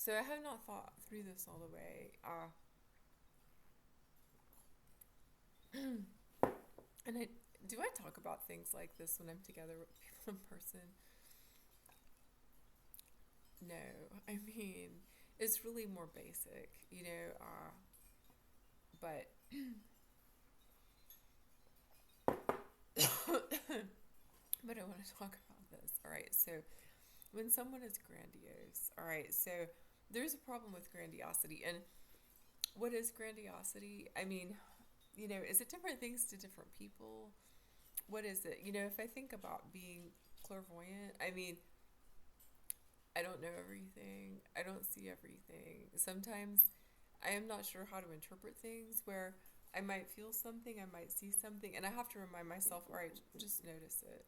So I have not thought through this all the way. And I talk about things like this when I'm together with people in person? No, I mean it's really more basic, but but I want to talk about this. All right, so when someone is grandiose, all right, so there's a problem with grandiosity, and what is grandiosity? I mean, is it different things to different people? What is it? If I think about being clairvoyant, I mean, I don't know everything. I don't see everything. Sometimes I am not sure how to interpret things where I might feel something, I might see something, and I have to remind myself, all right, just notice it.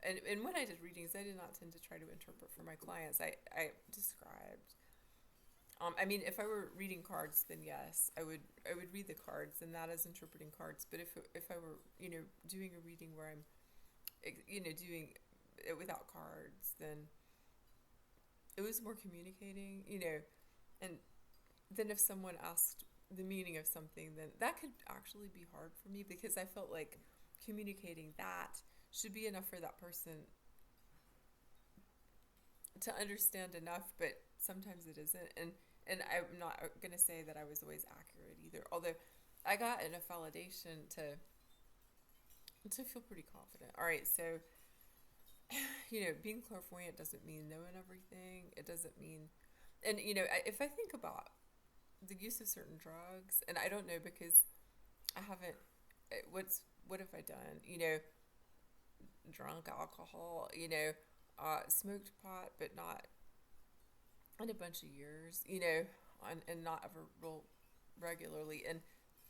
And when I did readings, I did not tend to try to interpret for my clients. I described. I mean, if I were reading cards, then yes, I would read the cards, and that is interpreting cards. But if I were doing a reading where I'm doing it without cards, then it was more communicating, and then if someone asked the meaning of something, then that could actually be hard for me because I felt like communicating that should be enough for that person to understand enough, but sometimes it isn't. And I'm not gonna say that I was always accurate either. Although I got enough validation to feel pretty confident. All right, so being clairvoyant doesn't mean knowing everything. It doesn't mean, and if I think about the use of certain drugs, and I don't know because I haven't. What have I done? Drunk alcohol. Smoked pot, but not in a bunch of years. And not ever real regularly. And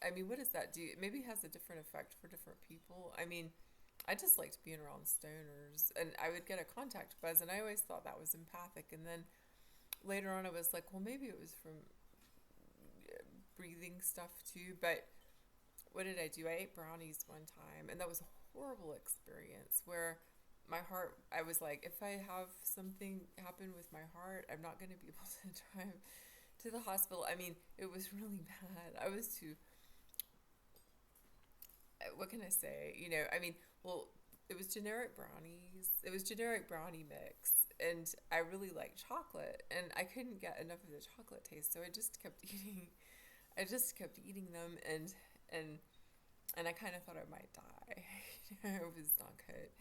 I mean, what does that do? It maybe has a different effect for different people. I mean, I just liked being around stoners, and I would get a contact buzz, and I always thought that was empathic. And then later on, I was like, well, maybe it was from breathing stuff too. But what did I do? I ate brownies one time, and that was a horrible experience where my heart, I was like, if I have something happen with my heart, I'm not going to be able to drive to the hospital. I mean, it was really bad. I was too, what can I say? I mean, well, it was generic brownies. It was generic brownie mix. And I really liked chocolate, and I couldn't get enough of the chocolate taste, so I just kept eating. I just kept eating them, and and I kind of thought I might die. It was not good.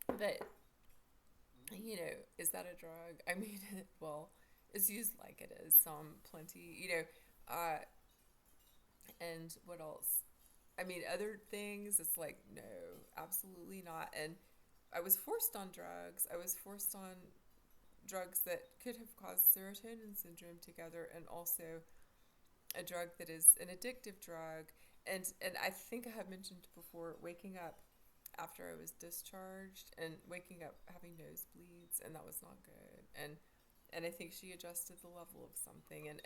But is that a drug? I mean, well, it's used like it is. Some plenty. And what else? I mean, other things. It's like no, absolutely not. And I was forced on drugs. I was forced on drugs that could have caused serotonin syndrome together, and also a drug that is an addictive drug. And I think I have mentioned before waking up after I was discharged and waking up having nosebleeds, and that was not good. And I think she adjusted the level of something, and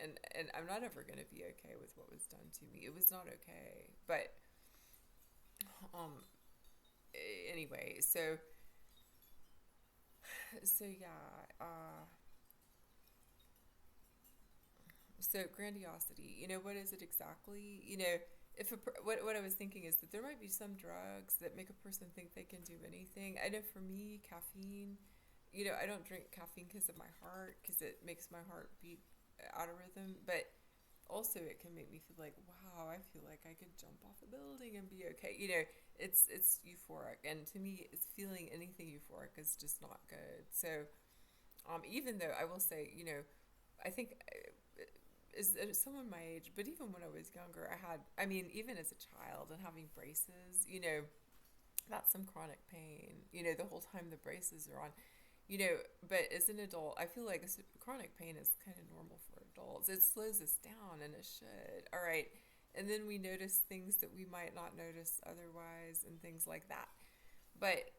I'm not ever going to be okay with what was done to me. It was not okay. But um anyway, so yeah, so grandiosity, what is it exactly? If what I was thinking is that there might be some drugs that make a person think they can do anything. I know for me, caffeine, I don't drink caffeine because of my heart, because it makes my heart beat out of rhythm, but also it can make me feel like, wow, I feel like I could jump off a building and be okay. It's euphoric, and to me, it's feeling anything euphoric is just not good. So, even though I will say, I think is someone my age, but even when I was younger, I mean, even as a child and having braces, that's some chronic pain, the whole time the braces are on, but as an adult, I feel like chronic pain is kind of normal for adults. It slows us down, and it should. All right. And then we notice things that we might not notice otherwise, and things like that. But,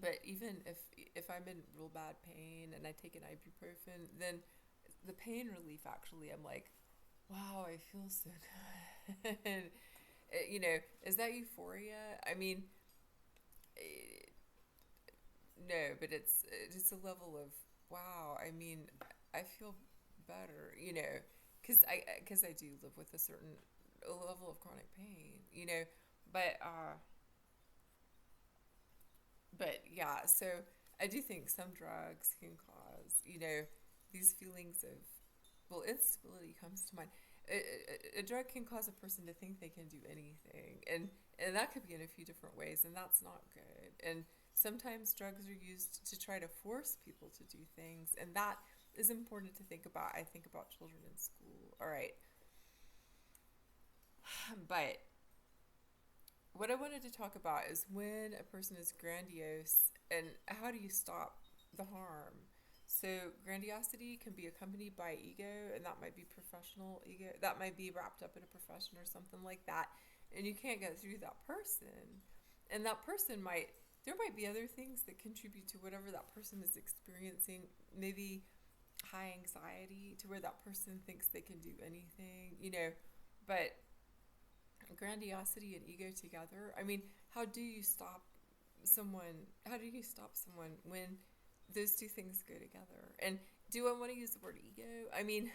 but even if I'm in real bad pain and I take an ibuprofen, then the pain relief actually, I'm like, wow, I feel so good. And, is that euphoria? I mean, no, but it's a level of wow. I mean, I feel better, because I do live with a level of chronic pain, but yeah. So I do think some drugs can cause, these feelings of, well, instability comes to mind. A drug can cause a person to think they can do anything, and that could be in a few different ways, and that's not good. And sometimes drugs are used to try to force people to do things, and that is important to think about. I think about children in school. All right, but what I wanted to talk about is when a person is grandiose and how do you stop the harm. So, grandiosity can be accompanied by ego, and that might be professional ego. That might be wrapped up in a profession or something like that. And you can't get through that person. And that person there might be other things that contribute to whatever that person is experiencing. Maybe high anxiety to where that person thinks they can do anything, But grandiosity and ego together, I mean, how do you stop someone when those two things go together? And do I want to use the word ego? I mean,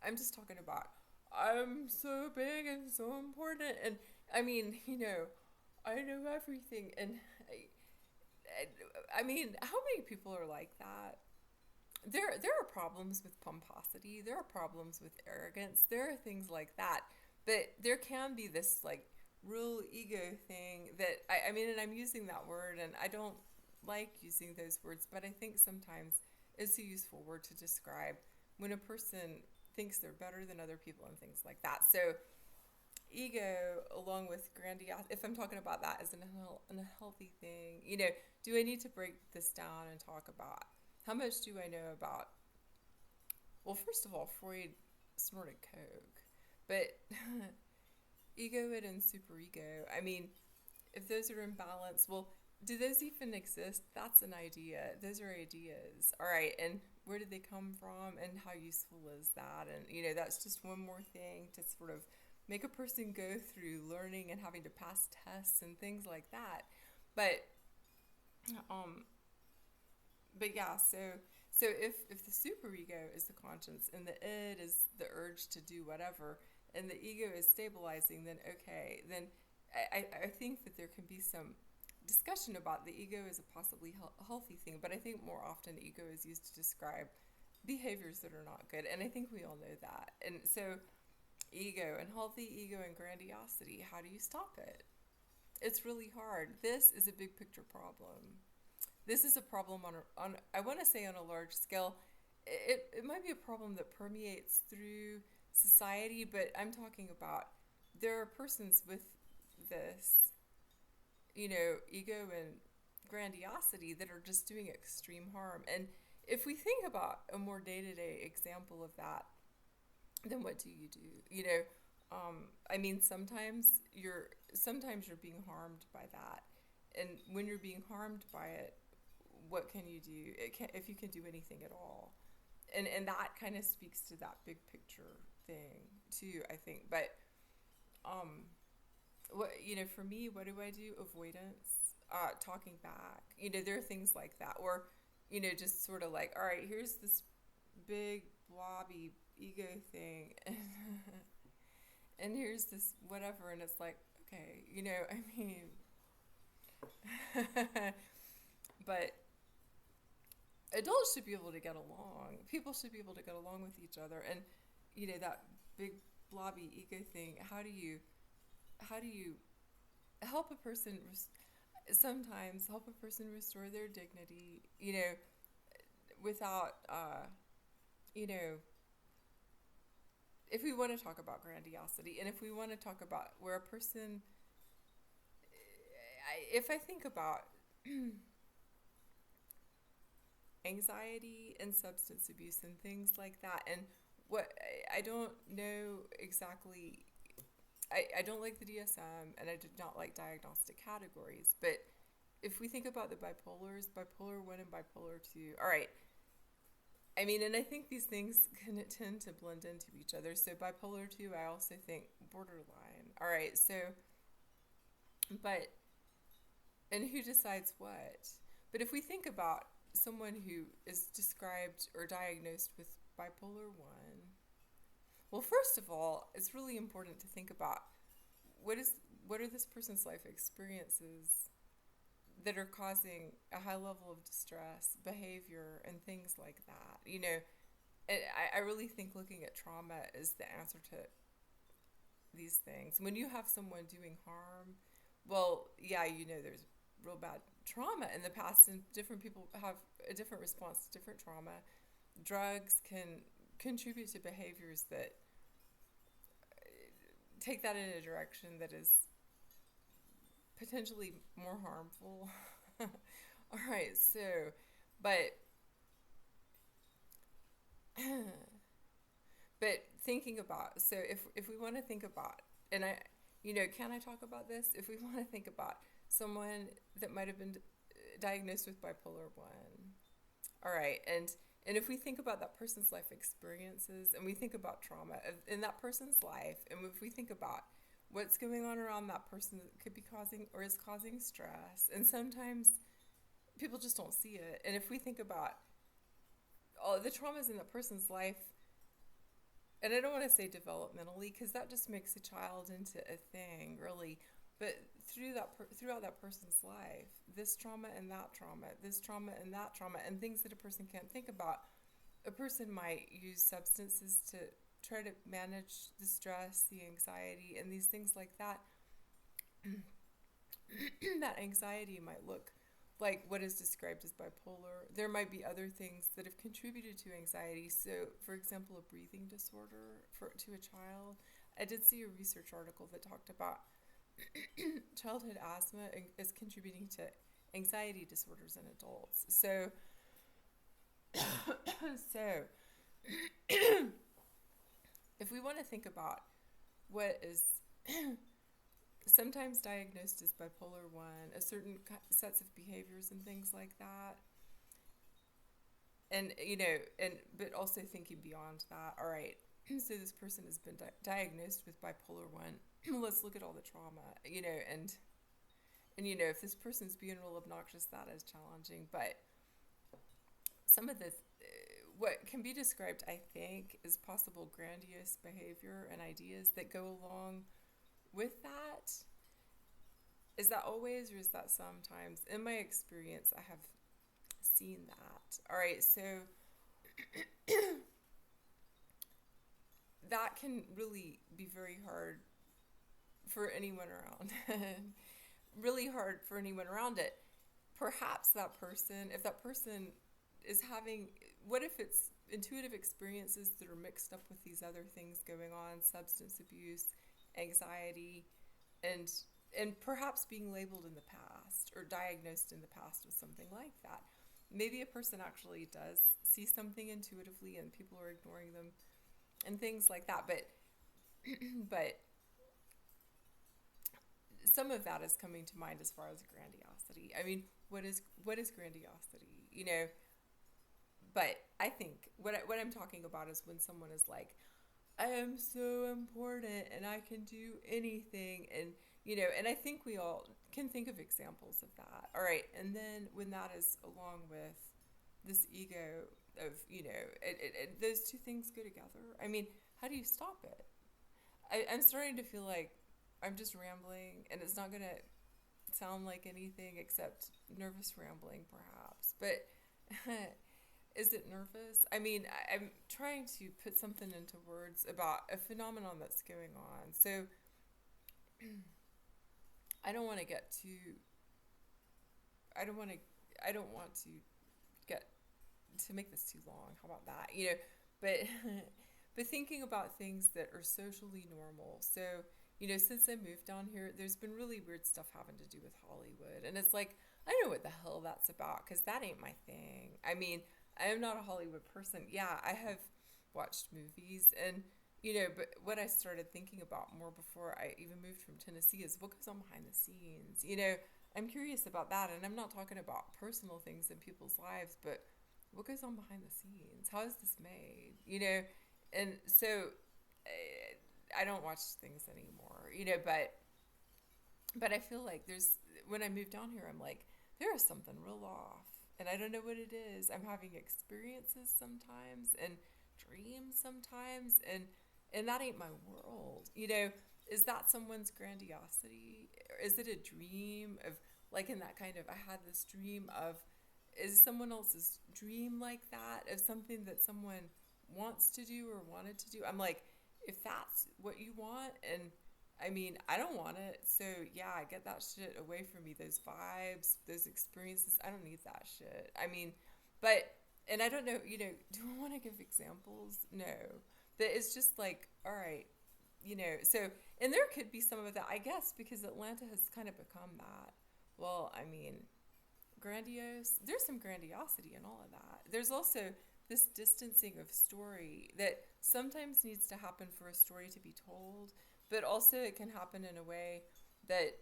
I'm just talking about I'm so big and so important, and I mean, I know everything, and I mean, how many people are like that? There are problems with pomposity. There are problems with arrogance. There are things like that. But there can be this like real ego thing that I mean, and I'm using that word, and I don't like using those words, but I think sometimes it's a useful word to describe when a person thinks they're better than other people and things like that. So ego, along with grandiosity, if I'm talking about that as an unhealthy thing, do I need to break this down and talk about how much do I know about? Well, first of all, Freud snorted coke, but egoid and superego. I mean, if those are in balance, well, do those even exist? That's an idea. Those are ideas. All right, and where did they come from, and how useful is that? And that's just one more thing to sort of make a person go through learning and having to pass tests and things like that. But um, but yeah, so if the superego is the conscience and the id is the urge to do whatever, and the ego is stabilizing, then okay, then I think that there can be some discussion about the ego as a possibly healthy thing, but I think more often ego is used to describe behaviors that are not good, and I think we all know that. And so ego and healthy ego and grandiosity, how do you stop it? It's really hard. This is a big picture problem. This is a problem on I want to say on a large scale. It might be a problem that permeates through society, but I'm talking about there are persons with this, ego and grandiosity that are just doing extreme harm. And if we think about a more day-to-day example of that, then what do you do? I mean, sometimes you're being harmed by that, and when you're being harmed by it, what can you do? If you can do anything at all, and that kind of speaks to that big picture thing too, I think. But what for me, what do I do? Avoidance, talking back. There are things like that, or just sort of like, all right, here's this big blobby ego thing, and here's this whatever, and it's like, okay, I mean, but adults should be able to get along. People should be able to get along with each other, and that big blobby ego thing. How do you help a person? Sometimes help a person restore their dignity. Without if we want to talk about grandiosity, and if we want to talk about where a person, if I think about anxiety and substance abuse and things like that, and what I don't know exactly, I don't like the DSM, and I did not like diagnostic categories, but if we think about the bipolars, bipolar 1 and bipolar 2, all right, I mean, and I think these things can tend to blend into each other. So bipolar 2, I also think borderline. All right, so, but, and who decides what? But if we think about someone who is described or diagnosed with bipolar 1, well, first of all, it's really important to think about what is what are this person's life experiences that are causing a high level of distress, behavior, and things like that. And I really think looking at trauma is the answer to these things. When you have someone doing harm, well, yeah, there's real bad trauma in the past, and different people have a different response to different trauma. Drugs can contribute to behaviors that take that in a direction that is potentially more harmful. All right, so, but but thinking about, so if we want to think about, and can I talk about this? If we want to think about someone that might have been diagnosed with bipolar 1, all right, and if we think about that person's life experiences, and we think about trauma in that person's life, and if we think about what's going on around that person that could be causing or is causing stress, and sometimes people just don't see it, and if we think about all the traumas in that person's life, and I don't want to say developmentally because that just makes a child into a thing, really, but throughout that person's life, this trauma and that trauma, this trauma and that trauma, and things that a person can't think about. A person might use substances to try to manage the stress, the anxiety, and these things like that. That anxiety might look like what is described as bipolar. There might be other things that have contributed to anxiety. So, for example, a breathing disorder to a child. I did see a research article that talked about childhood asthma is contributing to anxiety disorders in adults. So, so if we want to think about what is sometimes diagnosed as bipolar 1, a certain sets of behaviors and things like that, and but also thinking beyond that. All right, so this person has been diagnosed with bipolar 1. Let's look at all the trauma, and if this person's being real obnoxious, that is challenging. But some of the what can be described, I think, as possible grandiose behavior and ideas that go along with that. Is that always, or is that sometimes? In my experience, I have seen that. All right, so that can really be very hard for anyone around. Really hard for anyone around it. Perhaps that person, if that person is having, what if it's intuitive experiences that are mixed up with these other things going on, substance abuse, anxiety, and perhaps being labeled in the past or diagnosed in the past with something like that. Maybe a person actually does see something intuitively and people are ignoring them and things like that. But some of that is coming to mind as far as grandiosity. I mean, what is grandiosity? But I think what I'm talking about is when someone is like, I am so important and I can do anything, and and I think we all can think of examples of that. All right, and then when that is along with this ego of those two things go together. I mean, how do you stop it? I'm starting to feel like I'm just rambling, and it's not gonna sound like anything except nervous rambling, perhaps. But is it nervous? I mean, I'm trying to put something into words about a phenomenon that's going on. So I don't want to get too. I don't want to get to make this too long. How about that? But but thinking about things that are socially normal. So since I moved down here, there's been really weird stuff having to do with Hollywood, and it's like I don't know what the hell that's about because that ain't my thing. I mean, I am not a Hollywood person. Yeah, I have watched movies, and but what I started thinking about more before I even moved from Tennessee is what goes on behind the scenes. I'm curious about that, and I'm not talking about personal things in people's lives, but what goes on behind the scenes? How is this made? And so I don't watch things anymore. But I feel like when I moved down here, I'm like, there is something real off. And I don't know what it is. I'm having experiences sometimes and dreams sometimes, and that ain't my world. Is that someone's grandiosity? Or is it a dream of, like, in that kind of, I had this dream of, is someone else's dream like that, of something that someone wants to do or wanted to do? I'm like, if that's what you want, and I mean, I don't want it, so yeah, get that shit away from me. Those vibes, those experiences, I don't need that shit. I mean, but, and I don't know, do I want to give examples? No. That it's just like, all right, so, and there could be some of that, I guess, because Atlanta has kind of become that. Well, I mean, grandiose, there's some grandiosity in all of that. There's also this distancing of story that sometimes needs to happen for a story to be told, but also it can happen in a way that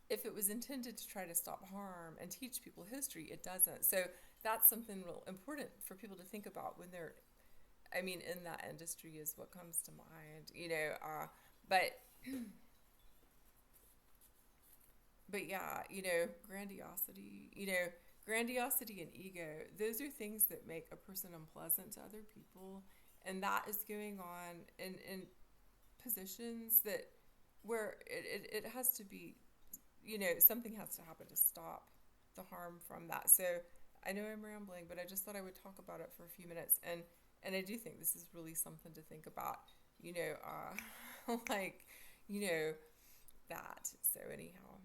if it was intended to try to stop harm and teach people history, it doesn't. So that's something real important for people to think about when they're, I mean, in that industry is what comes to mind, but but yeah, grandiosity and ego, those are things that make a person unpleasant to other people. And that is going on in positions that where it has to be, something has to happen to stop the harm from that. So I know I'm rambling, but I just thought I would talk about it for a few minutes. And I do think this is really something to think about, like, that. So anyhow.